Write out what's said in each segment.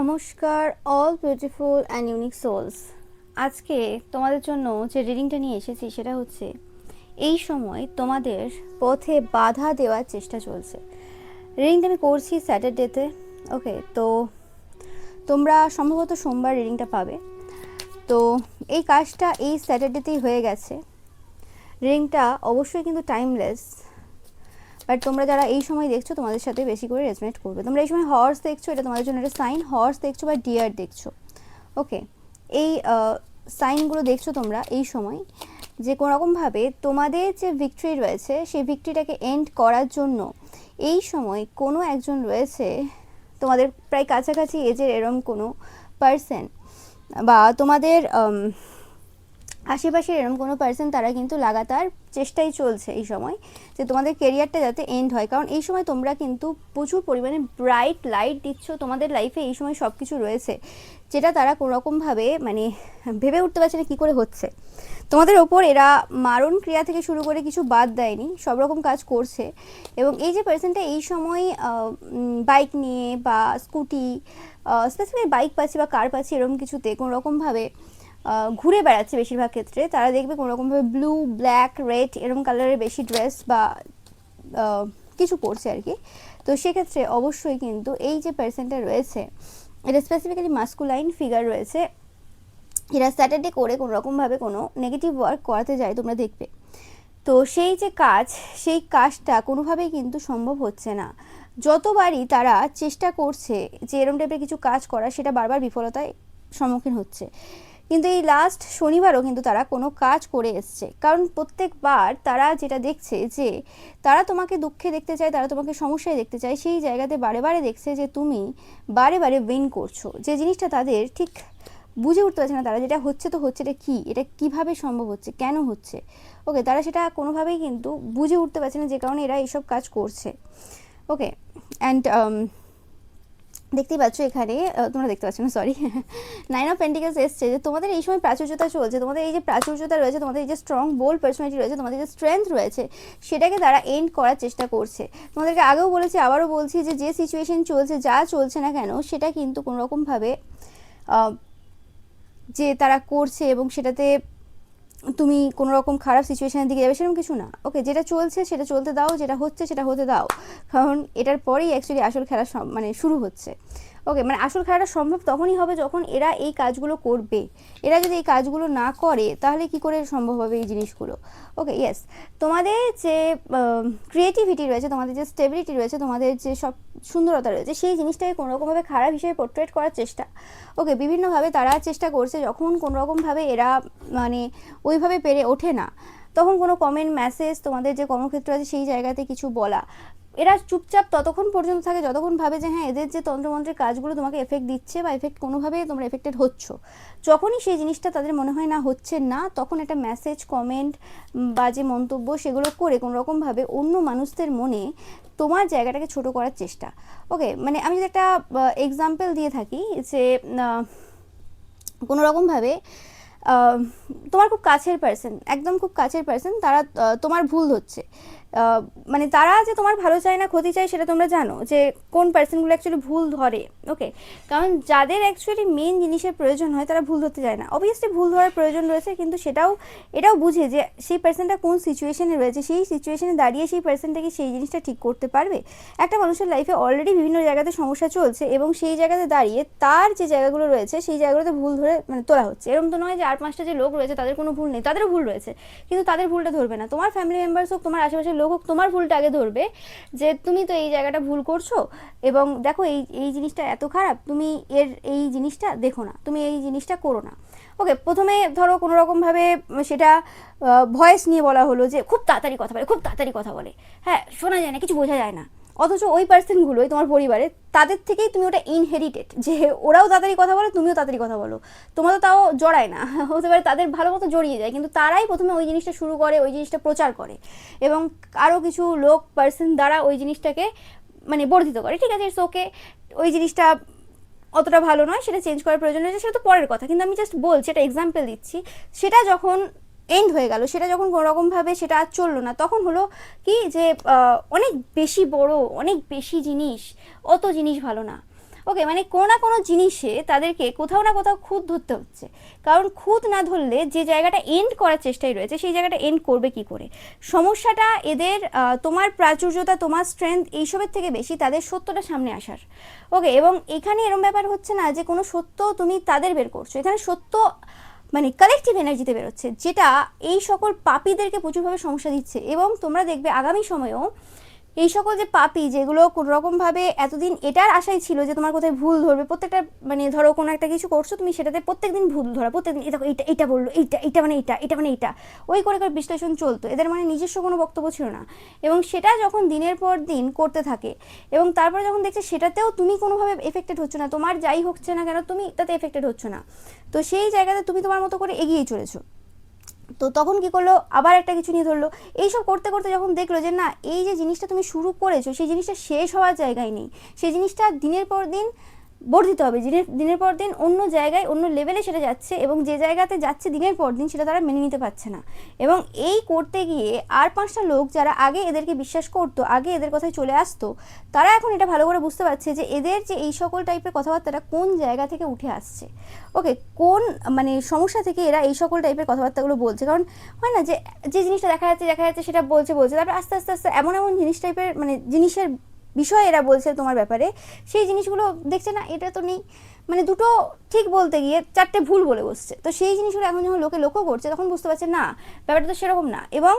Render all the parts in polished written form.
নমস্কার all beautiful and unique souls. আজকে তোমাদের জন্য যে রিডিংটা নিয়ে এসেছি সেটা হচ্ছে এই সময় তোমাদের পথে বাধা দেওয়ার চেষ্টা চলছে। রিডিংটা আমি করছি স্যাটারডেতে। ওকে, তো তোমরা সম্ভবত সোমবার রিডিংটা পাবে। তো এই কাজটা এই স্যাটারডেতেই হয়ে গেছে। রিডিংটা অবশ্যই কিন্তু টাইমলেস, বাট তোমরা যারা এই সময় দেখছো তোমাদের সাথে বেশি করে রেজোনেট করবে। তোমরা এই সময় হর্স দেখছো, এটা তোমাদের জন্য একটা সাইন। হর্স দেখছো বা ডিয়ার দেখছো, ওকে, এই সাইনগুলো দেখছো তোমরা এই সময় যে কোনোরকমভাবে তোমাদের যে ভিক্টরি রয়েছে সেই ভিক্টরিটাকে এন্ড করার জন্য এই সময় কোনো একজন রয়েছে তোমাদের প্রায় কাছাকাছি এজের এরম কোনো পার্সন বা তোমাদের আশেপাশের এরকম কোনো পার্সন, তারা কিন্তু লাগাতার চেষ্টাই চলছে এই সময় যে তোমাদের কেরিয়ারটা যাতে এন্ড হয়। কারণ এই সময় তোমরা কিন্তু প্রচুর পরিমাণে ব্রাইট লাইট দিচ্ছ, তোমাদের লাইফে এই সময় সব কিছু রয়েছে যেটা তারা কোনোরকমভাবে মানে ভেবে উঠতে পারছে না কী করে হচ্ছে। তোমাদের ওপর এরা মারণ ক্রিয়া থেকে শুরু করে কিছু বাদ দেয়নি, সব রকম কাজ করছে। এবং এই যে পার্সনটা এই সময় বাইক নিয়ে বা স্কুটি, স্পেসিফিক বাইক পাচ্ছি বা কার পাচ্ছি এরকম কিছুতে কোনোরকমভাবে ঘুরে বেড়াচ্ছে, বেশিরভাগ ক্ষেত্রে তারা দেখবে কোনোরকমভাবে ব্লু, ব্ল্যাক, রেড এরকম কালারের বেশি ড্রেস বা কিছু পরছে আর কি। তো সেক্ষেত্রে অবশ্যই কিন্তু এই যে পার্সনটা রয়েছে এটা স্পেসিফিক্যালি মাস্কুলাইন ফিগার রয়েছে। এরা স্যাটারডে করে কোনোরকমভাবে কোনো নেগেটিভ ওয়ার্ক করাতে যায়, তোমরা দেখবে। তো সেই যে কাজ, সেই কাজটা কোনোভাবেই কিন্তু সম্ভব হচ্ছে না। যতবারই তারা চেষ্টা করছে যে এরম টাইপের কিছু কাজ করা, সেটা বারবার বিফলতায় সম্মুখীন হচ্ছে। কিন্তু এই লাস্ট শনিবারও কিন্তু তারা কোনো কাজ করে এসছে, কারণ প্রত্যেকবার তারা যেটা দেখছে যে তারা তোমাকে দুঃখে দেখতে চায়, তারা তোমাকে সমস্যায় দেখতে চায়, সেই জায়গাতে বারে বারে দেখছে যে তুমি বারে বারে উইন করছো। যে জিনিসটা তাদের ঠিক বুঝে উঠতে পারছে না, তারা যেটা হচ্ছে তো হচ্ছে, এটা কী, এটা কীভাবে সম্ভব হচ্ছে, কেন হচ্ছে। ওকে, তারা সেটা কোনোভাবেই কিন্তু বুঝে উঠতে পারছে না, যে কারণে এরা এইসব কাজ করছে। ওকে, অ্যান্ড দেখতেই পাচ্ছ এখানে, তোমরা দেখতে পাচ্ছ না, সরি, 9 অফ পেন্টিকলস এসছে যে তোমাদের এই সময় প্রাচুর্যতা চলছে। তোমাদের এই যে প্রাচুর্যতা রয়েছে, তোমাদের এই যে স্ট্রং বোল্ড পার্সোনালিটি রয়েছে, তোমাদের যে স্ট্রেংথ রয়েছে, সেটাকে তারা এন্ড করার চেষ্টা করছে। তোমাদেরকে আগেও বলেছি, আবারও বলছি যে সিচুয়েশন চলছে, যা চলছে না কেন, সেটা কিন্তু কোনোরকমভাবে যে তারা করছে এবং সেটাতে তুমি কোনো রকম খারাপ সিচুয়েশনের দিকে যাবে সেরকম কিছু না। ওকে, যেটা চলছে সেটা চলতে দাও, যেটা হচ্ছে সেটা হতে দাও, কারণ এটার পরেই অ্যাকচুয়ালি আসল খেলা মানে শুরু হচ্ছে। ওকে, মানে আসল খেলাটা সম্ভব তখনই হবে যখন এরা এই কাজগুলো করবে। এরা যদি এই কাজগুলো না করে তাহলে কি করে সম্ভব হবে এই জিনিসগুলো। ওকে, ইয়েস, তোমাদের যে ক্রিয়েটিভিটি রয়েছে, তোমাদের যে স্টেবিলিটি রয়েছে, তোমাদের যে সব সুন্দরতা রয়েছে, সেই জিনিসটাকে কোনোরকমভাবে খারাপ হিসেবে পোর্ট্রেট করার চেষ্টা। ওকে, বিভিন্নভাবে তারা চেষ্টা করছে, যখন কোনোরকমভাবে এরা মানে ওইভাবে পেরে ওঠে না, তখন কোনো কমেন্ট, মেসেজ, তোমাদের যে কর্মক্ষেত্র আছে সেই জায়গাতে কিছু বলা, এরা চুপচাপ ততক্ষণ পর্যন্ত থাকে যতক্ষণ ভাবে যে হ্যাঁ এদের যে তন্ত্রমন্ত্রের কাজগুলো তোমাকে এফেক্ট দিচ্ছে বা এফেক্ট কোনোভাবে তোমরা এফেক্টেড হচ্ছ। যখনই সেই জিনিসটা তাদের মনে হয় না হচ্ছে না, তখন একটা মেসেজ, কমেন্ট, বাজে মন্তব্য সেগুলো করে কোনোরকমভাবে অন্য মানুষদের মনে তোমার জায়গাটাকে ছোট করার চেষ্টা। ওকে, মানে আমি যদি একটা এক্সাম্পল দিয়ে থাকি যে কোনোরকমভাবে তোমার খুব কাছের পার্সন, একদম খুব কাছের পার্সন, তারা তোমার ভুল ধরছে, মানে তারা যে তোমার ভালো চায় না ক্ষতি চায় সেটা তোমরা জানো যে কোন পার্সনগুলো অ্যাকচুয়ালি ভুল ধরে। ওকে, কারণ যাদের অ্যাকচুয়ালি মেন জিনিসের প্রয়োজন হয় তারা ভুল ধরতে যায় না। অবভিয়াসলি ভুল ধরার প্রয়োজন রয়েছে, কিন্তু এটাও বুঝে যে সেই পার্সনটা কোন সিচুয়েশনে রয়েছে, সেই সিচুয়েশনে দাঁড়িয়ে সেই পার্সনটাকে সেই জিনিসটা ঠিক করতে পারবে। একটা মানুষের লাইফে অলরেডি বিভিন্ন জায়গাতে সমস্যা চলছে এবং সেই জায়গাতে দাঁড়িয়ে তার যে জায়গাগুলো রয়েছে সেই জায়গাগুলোতে ভুল ধরে মানে তোলা হচ্ছে। এরকম তো নয় যে 8-5টা যে লোক রয়েছে তাদের কোনো ভুল নেই, তাদেরও ভুল রয়েছে, কিন্তু তাদের ভুলটা ধরবে না। তোমার ফ্যামিলি মেম্বার্স হোক, তোমার আশেপাশের লোক হোক, তোমার ভুলটা আগে ধরবে যে তুমি তো এই জায়গাটা ভুল করছো এবং দেখো এই এই জিনিসটা এত খারাপ, তুমি এই জিনিসটা দেখো না, তুমি এই জিনিসটা করো না। ওকে, প্রথমে ধরো কোনোরকমভাবে সেটা ভয়েস নিয়ে বলা হলো যে খুব তাড়াতাড়ি কথা বলে, খুব তাড়াতাড়ি কথা বলে, হ্যাঁ শোনা যায় না, কিছু বোঝা যায় না, অথচ ওই পার্সনগুলোই তোমার পরিবারে, তাদের থেকেই তুমি ওটা ইনহেরিটেড, যে ওরাও তাড়াতাড়ি কথা বলে, তুমিও তাড়াতাড়ি কথা বলো। তোমার তো তাও জড়ায় না, হতে পারে তাদের ভালো মতো জড়িয়ে যায়, কিন্তু তারাই প্রথমে ওই জিনিসটা শুরু করে, ওই জিনিসটা প্রচার করে এবং আরও কিছু লোক, পার্সন দ্বারা ওই জিনিসটাকে মানে বর্ধিত করে। ঠিক আছে, ইটস ওকে, ওই জিনিসটা অতটা ভালো নয়, সেটা চেঞ্জ করার প্রয়োজন রয়েছে, সেটা তো পরের কথা, কিন্তু আমি জাস্ট বলছি, এটা এক্সাম্পল দিচ্ছি। সেটা যখন এন্ড হয়ে গেল, সেটা যখন কোনোরকমভাবে সেটা আর চললো না, তখন হলো কি যে অনেক বেশি বড়, অনেক বেশি জিনিস, অত জিনিস ভালো না। ওকে, মানে কোনো না কোনো জিনিসে তাদেরকে কোথাও না কোথাও খুঁত ধরতে হচ্ছে, কারণ খুঁত না ধরলে যে জায়গাটা এন্ড করার চেষ্টায় রয়েছে সেই জায়গাটা এন্ড করবে কি করে। সমস্যাটা এদের তোমার প্রাচুর্যতা, তোমার স্ট্রেংথ এইসবের থেকে বেশি তাদের সত্যটা সামনে আসার। ওকে, এবং এখানে এরকম ব্যাপার হচ্ছে না যে কোনো সত্য তুমি তাদের বের করছো, এখানে সত্য মানে কালেকটিভ এনার্জিতে বেরোচ্ছে, যেটা এই সকল পাপীদেরকে প্রচুরভাবে সমস্যা দিচ্ছে। এবং তোমরা দেখবে আগামী সময়েও এই সকল যে পাপি, যেগুলো কোনো রকমভাবে এতদিন এটার আশাই ছিল যে তোমার কোথায় ভুল ধরবে, প্রত্যেকটা মানে ধরো কোনো একটা কিছু করছো তুমি, সেটাতে প্রত্যেকদিন ভুল ধরা, প্রত্যেকদিন এটা এইটা এটা বললো, এইটা মানে এটা মানে এইটা, ওই করে করে বিশ্লেষণ চলতো, এদের মানে নিজস্ব কোনো বক্তব্য ছিল না। এবং সেটা যখন দিনের পর দিন করতে থাকে এবং তারপরে যখন দেখছে সেটাতেও তুমি কোনোভাবে এফেক্টেড হচ্ছে না, তোমার যাই হচ্ছে না কেন তুমি তাতে এফেক্টেড হচ্ছ না, তো সেই জায়গাতে তুমি তোমার মতো করে এগিয়েই চলেছো। তো তখন কি করলো, আবার একটা কিছু নিয়ে ধরলো, এইসব করতে করতে যখন দেখলো যে না, এই যে জিনিসটা তুমি শুরু করেছো সেই জিনিসটা শেষ হওয়ার জায়গায় নেই, সেই জিনিসটা দিনের পর দিন বর্ধিত হবে, দিনের পর দিন অন্য জায়গায় অন্য লেভেলে সেটা যাচ্ছে, এবং যে জায়গাতে যাচ্ছে দিনের পর দিন সেটা তারা মেনে নিতে পারছে না। এবং এই করতে গিয়ে আর 5টা লোক যারা আগে এদেরকে বিশ্বাস করতো, আগে এদের কথায় চলে আসতো, তারা এখন এটা ভালো করে বুঝতে পারছে যে এদের যে এই সকল টাইপের কথাবার্তাটা কোন জায়গা থেকে উঠে আসছে। ওকে, কোন মানে সমস্যা থেকে এরা এই সকল টাইপের কথাবার্তাগুলো বলছে। কারণ হয় না যে যে জিনিসটা দেখা যাচ্ছে সেটা বলছে তারপর আস্তে আস্তে আস্তে এমন এমন জিনিস টাইপের মানে জিনিসের বিষয় এরা বলছে তোমার ব্যাপারে, সেই জিনিসগুলো দেখছে না এটা তো নেই, মানে দুটো ঠিক বলতে গিয়ে 4টে ভুল বলে বসছে। তো সেই জিনিসগুলো এখন যখন লোকে লক্ষ্য করছে তখন বুঝতে পারছে না, ব্যাপারটা তো সেরকম না। এবং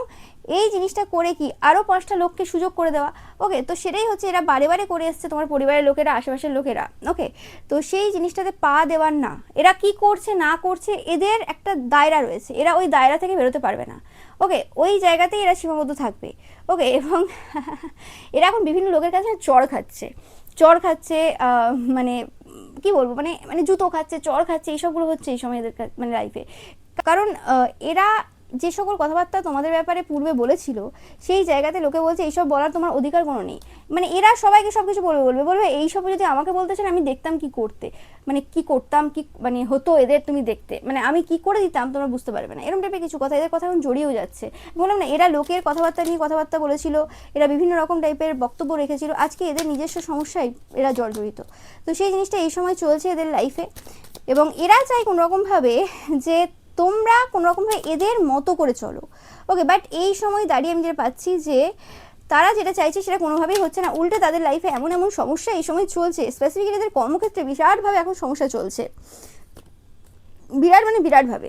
এই জিনিসটা করে কি আরও 5টা লোককে সুযোগ করে দেওয়া। ওকে, তো সেটাই হচ্ছে এরা বারে বারে করে এসছে, তোমার পরিবারের লোকেরা, আশেপাশের লোকেরা। ওকে, তো সেই জিনিসটাতে পা দেওয়ার না, এরা কি করছে না করছে এদের একটা দায়রা রয়েছে, এরা ওই দায়রা থেকে বেরোতে পারবে না। ওকে, ওই জায়গাতেই এরা সীমাবদ্ধ থাকবে। ওকে, এবং এরা এখন বিভিন্ন লোকের কাছে চড় খাচ্ছে মানে কি বলবো, মানে মানে জুতো খাচ্ছে, চড় খাচ্ছে, এইসবগুলো হচ্ছে এই সময় এদের মানে লাইফে। কারণ এরা যে সকল কথাবার্তা তোমাদের ব্যাপারে পূর্বে বলেছিল সেই জায়গাতে লোকে বলছে এইসব বলার তোমার অধিকার কোনো নেই। মানে এরা সবাইকে সব কিছু বলবে এইসব যদি আমাকে বলতেছেন আমি দেখতাম কি করতে, মানে কি করতাম, কি মানে হতো এদের তুমি দেখতে, মানে আমি কি করে দিতাম তোমরা বুঝতে পারবে না, এরকম টাইপের কিছু কথা এদের কথা এখন জড়িয়েও যাচ্ছে। বললাম না, এরা লোকের কথাবার্তা নিয়ে কথাবার্তা বলেছিল, এরা বিভিন্ন রকম টাইপের বক্তব্য রেখেছিল, আজকে এদের নিজস্ব সমস্যায় এরা জর্জরিত। তো সেই জিনিসটা এই সময় চলছে এদের লাইফে, এবং এরা চায় কোনোরকমভাবে যে তোমরা কোনোরকমভাবে এদের মতো করে চলো। ওকে, বাট এই সময় দাঁড়িয়ে আমি যেটা পাচ্ছি যে তারা যেটা চাইছে সেটা কোনোভাবেই হচ্ছে না, উল্টে তাদের লাইফে এমন এমন সমস্যা এই সময় চলছে, স্পেসিফিক্যালি এদের কর্মক্ষেত্রে বিরাটভাবে এখন সমস্যা চলছে, বিরাটভাবে।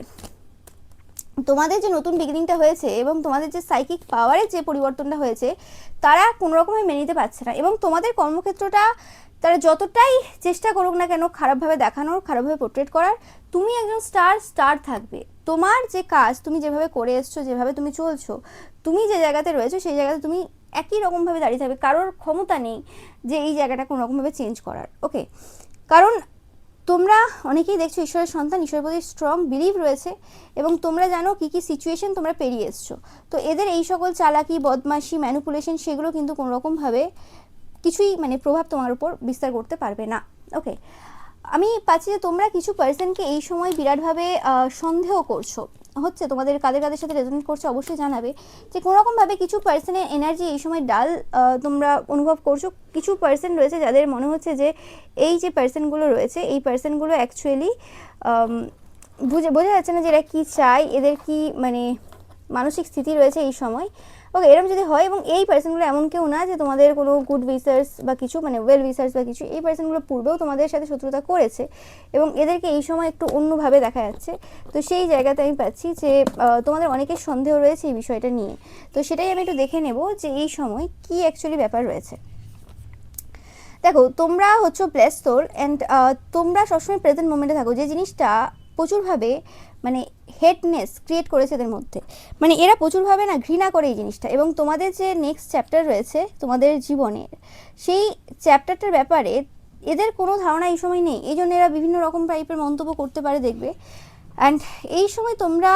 তোমাদের যে নতুন বিগিনিংটা হয়েছে এবং তোমাদের যে সাইকিক পাওয়ারের যে পরিবর্তনটা হয়েছে তারা কোনোরকমভাবে মেনে নিতে পারছে না, এবং তোমাদের কর্মক্ষেত্রটা তারা যতটাই চেষ্টা করুক না কেন খারাপভাবে দেখানোর, খারাপভাবে পোর্ট্রেট করার, তুমি একজন স্টার থাকবে। তোমার যে কাজ তুমি যেভাবে করে এসছো, যেভাবে তুমি চলছো, তুমি যে জায়গাতে রয়েছো সেই জায়গাতে তুমি একই রকমভাবে দাঁড়িয়ে থাকবে, কারোর ক্ষমতা নেই যে এই জায়গাটা কোনোরকমভাবে চেঞ্জ করার। ওকে, কারণ তোমরা অনেকেই দেখছো ঈশ্বরের সন্তান, ঈশ্বরের প্রতি স্ট্রং বিলিভ রয়েছে, এবং তোমরা জানো কী কী সিচুয়েশন তোমরা পেরিয়ে এসছো। তো এদের এই সকল চালাকি, বদমাশি, ম্যানিপুলেশন সেগুলো কিন্তু কোনোরকমভাবে কিছুই মানে প্রভাব তোমার উপর বিস্তার করতে পারবে না। ওকে, আমি পাচ্ছি যে তোমরা কিছু পার্সনকে এই সময় বিরাটভাবে সন্দেহ করছো, হচ্ছে তোমাদের কাদের কাদের সাথে রেজোনেট করছে অবশ্যই জানাবে, যে কোনোরকমভাবে কিছু পার্সনের এনার্জি এই সময় ডাল তোমরা অনুভব করছো। কিছু পার্সন রয়েছে যাদের মনে হচ্ছে যে এই যে পার্সনগুলো রয়েছে এই পার্সনগুলো অ্যাকচুয়ালি বোঝা যাচ্ছে না যে এরা কী চায়, এদের কি মানে মানসিক স্থিতি রয়েছে এই সময়। ওকে, এরকম যদি হয়, এবং এই পার্সনগুলো এমন কেউ না যে তোমাদের কোনো গুড উইসার্স বা কিছু মানে ওয়েল উইসার্স বা কিছু, এই পার্সনগুলো পূর্বেও তোমাদের সাথে শত্রুতা করেছে এবং এদেরকে এই সময় একটু অন্যভাবে দেখা যাচ্ছে। তো সেই জায়গাতে আমি পাচ্ছি যে তোমাদের অনেকের সন্দেহ রয়েছে এই বিষয়টা নিয়ে। তো সেটাই আমি একটু দেখে নেব যে এই সময় কি অ্যাকচুয়ালি ব্যাপার রয়েছে। দেখো, তোমরা হচ্ছে প্লেস সোল অ্যান্ড তোমরা সবসময় প্রেজেন্ট মোমেন্টে থাকো, যে জিনিসটা প্রচুরভাবে মানে হেটনেস ক্রিয়েট করেছে এদের মধ্যে, মানে এরা প্রচুরভাবে না ঘৃণা করে এই জিনিসটা। এবং তোমাদের যে নেক্সট চ্যাপ্টার রয়েছে তোমাদের জীবনের, সেই চ্যাপ্টারটার ব্যাপারে এদের কোনো ধারণা এই সময় নেই, এই জন্য এরা বিভিন্ন রকম টাইপের মন্তব্য করতে পারে দেখবে। অ্যান্ড এই সময় তোমরা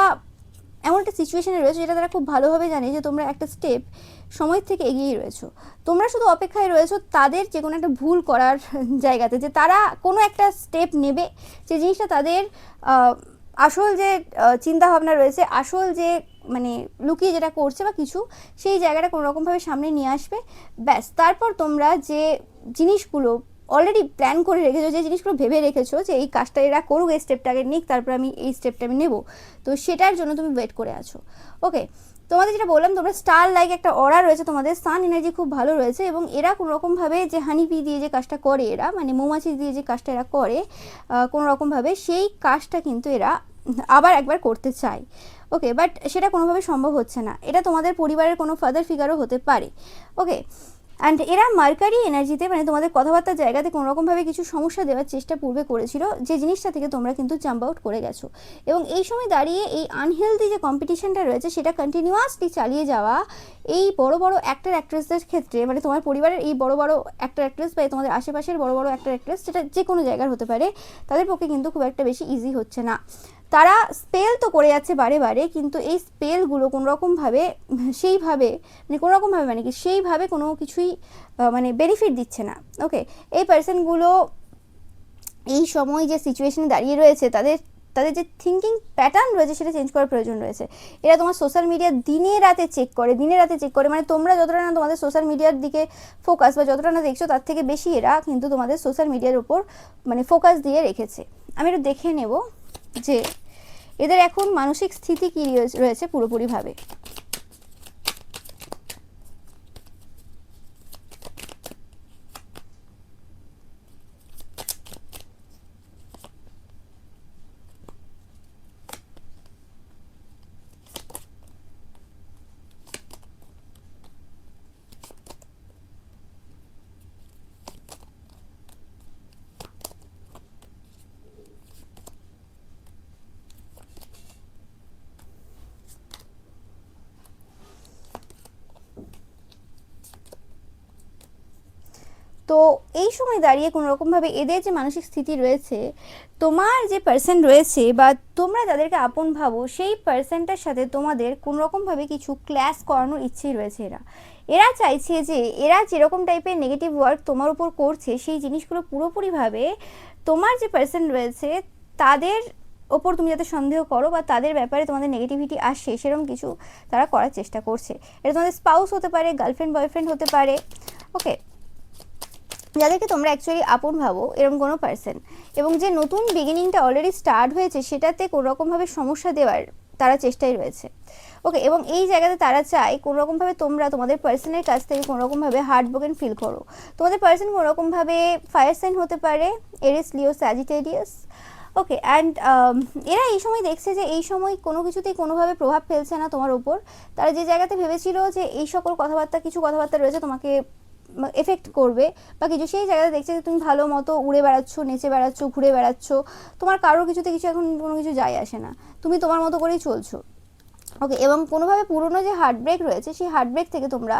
এমন একটা সিচুয়েশনে রয়েছে যেটা তারা খুব ভালোভাবে জানে যে তোমরা একটা স্টেপ সময়ের থেকে এগিয়ে রয়েছো, তোমরা শুধু অপেক্ষায় রয়েছো তাদের যে কোনো একটা ভুল করার জায়গাতে, যে তারা কোনো একটা স্টেপ নেবে, যে জিনিসটা তাদের আসল যে চিন্তাভাবনা রয়েছে, আসল যে মানে লুকিয়ে যেটা করছে বা কিছু, সেই জায়গাটা কোনোরকমভাবে সামনে নিয়ে আসবে। ব্যাস, তারপর তোমরা যে জিনিসগুলো অলরেডি প্ল্যান করে রেখেছো, যে জিনিসগুলো ভেবে রেখেছো যে এই কাজটা এরা করুক, এই স্টেপটা আগে নিক, তারপর আমি এই স্টেপটা আমি নেবো, তো সেটার জন্য তুমি ওয়েট করে আছো। ওকে, তোমাদের যেটা বললাম, তোমরা স্টার লাইক একটা অরা রয়েছে, তোমাদের সান এনার্জি খুব ভালো রয়েছে, এবং এরা কোনোরকমভাবে যে হানিবি দিয়ে যে কাজটা করে এরা, মানে মৌমাছি দিয়ে যে কাজটা এরা করে কোনোরকমভাবে, সেই কাজটা কিন্তু এরা আবার একবার করতে চায়। ওকে, বাট সেটা কোনোভাবে সম্ভব হচ্ছে না। এটা তোমাদের পরিবারের কোনো ফাদার ফিগারও হতে পারে। ওকে, অ্যান্ড এরা মার্কারি এনার্জিতে, মানে তোমাদের কথাবার্তার জায়গাতে কোনোরকমভাবে কিছু সমস্যা দেওয়ার চেষ্টা পূর্বে করেছিল, যে জিনিসটা থেকে তোমরা কিন্তু জাম্প আউট করে গেছো। এবং এই সময় দাঁড়িয়ে এই আনহেলদি যে কম্পিটিশনটা রয়েছে সেটা কন্টিনিউয়াসলি চালিয়ে যাওয়া এই বড় বড় অ্যাক্টর অ্যাক্ট্রেসদের ক্ষেত্রে, মানে তোমার পরিবারের এই বড় বড় অ্যাক্টর অ্যাক্ট্রেস বা তোমাদের আশেপাশের বড় বড় অ্যাক্টর অ্যাক্ট্রেস, যেটা যে কোনো জায়গার হতে পারে, তাদের পক্ষে কিন্তু খুব একটা বেশি ইজি হচ্ছে না। তারা স্পেল তো করে যাচ্ছে বারে বারে, কিন্তু এই স্পেলগুলো কোনোরকমভাবে সেইভাবে, মানে কোনোরকমভাবে মানে কি সেইভাবে কোনো কিছুই মানে বেনিফিট দিচ্ছে না। ওকে, এই পার্সনগুলো এই সময় যে সিচুয়েশনে দাঁড়িয়ে রয়েছে, তাদের তাদের যে থিঙ্কিং প্যাটার্ন রয়েছে সেটা চেঞ্জ করার প্রয়োজন রয়েছে। এরা তোমার সোশ্যাল মিডিয়া দিনে রাতে চেক করে, দিনে রাতে চেক করে, মানে তোমরা যতটা না তোমাদের সোশ্যাল মিডিয়ার দিকে ফোকাস বা যতটা না দেখছো, তার থেকে বেশি এরা কিন্তু তোমাদের সোশ্যাল মিডিয়ার উপর মানে ফোকাস দিয়ে রেখেছে। আমি একটু দেখে নেব যে এদের এখন মানসিক স্থিতি কী রয়েছে পুরোপুরিভাবে। তো এই সময় দাঁড়িয়ে কোনোরকমভাবে এদের যে মানসিক স্থিতি রয়েছে, তোমার যে পার্সন রয়েছে বা তোমরা যাদেরকে আপন ভাবো, সেই পার্সনটার সাথে তোমাদের কোনোরকমভাবে কিছু ক্ল্যাশ করানোর ইচ্ছেই রয়েছে। এরা এরা চাইছে যে এরা যেরকম টাইপের নেগেটিভ ওয়ার্ক তোমার উপর করছে, সেই জিনিসগুলো পুরোপুরিভাবে তোমার যে পার্সন রয়েছে তাদের ওপর তুমি যাতে সন্দেহ করো বা তাদের ব্যাপারে তোমাদের নেগেটিভিটি আসে, সেরকম কিছু তারা করার চেষ্টা করছে। এটা তোমাদের স্পাউস হতে পারে, গার্লফ্রেন্ড বয়ফ্রেন্ড হতে পারে। ওকে, যাদেরকে তোমরা অ্যাকচুয়ালি আপন ভাবো, এরকম কোনো পার্সন, এবং যে নতুন বিগিনিংটা অলরেডি স্টার্ট হয়েছে সেটাতে কোনোরকমভাবে সমস্যা দেওয়ার তারা চেষ্টায় রয়েছে। ওকে, এবং এই জায়গাতে তারা চায় কোনোরকমভাবে তোমরা তোমাদের পার্সনের কাছ থেকে কোনোরকমভাবে হার্ট ব্রোকেন ফিল করো। তোমাদের পার্সন কোনোরকমভাবে ফায়ার সাইন হতে পারে, এরিস, লিও, স্যাজিটেরিয়াস। ওকে, অ্যান্ড এরা এই সময় দেখছে যে এই সময় কোনো কিছুতেই কোনোভাবে প্রভাব ফেলছে না তোমার উপর। তারা যে জায়গাতে ভেবেছিল যে এই সকল কথাবার্তা, কিছু কথাবার্তা রয়েছে তোমাকে এফেক্ট করবে বা কিছু, সেই জায়গাতে দেখছে যে তুমি ভালো মতো উড়ে বেড়াচ্ছ, নেচে বেড়াচ্ছ, ঘুরে বেড়াচ্ছ, তোমার কারোর কিছুতে কিছু এখন কোনো কিছু যায় আসে না, তুমি তোমার মতো করেই চলছো। ওকে, এবং কোনোভাবে পুরনো যে হার্টব্রেক রয়েছে, সেই হার্টব্রেক থেকে তোমরা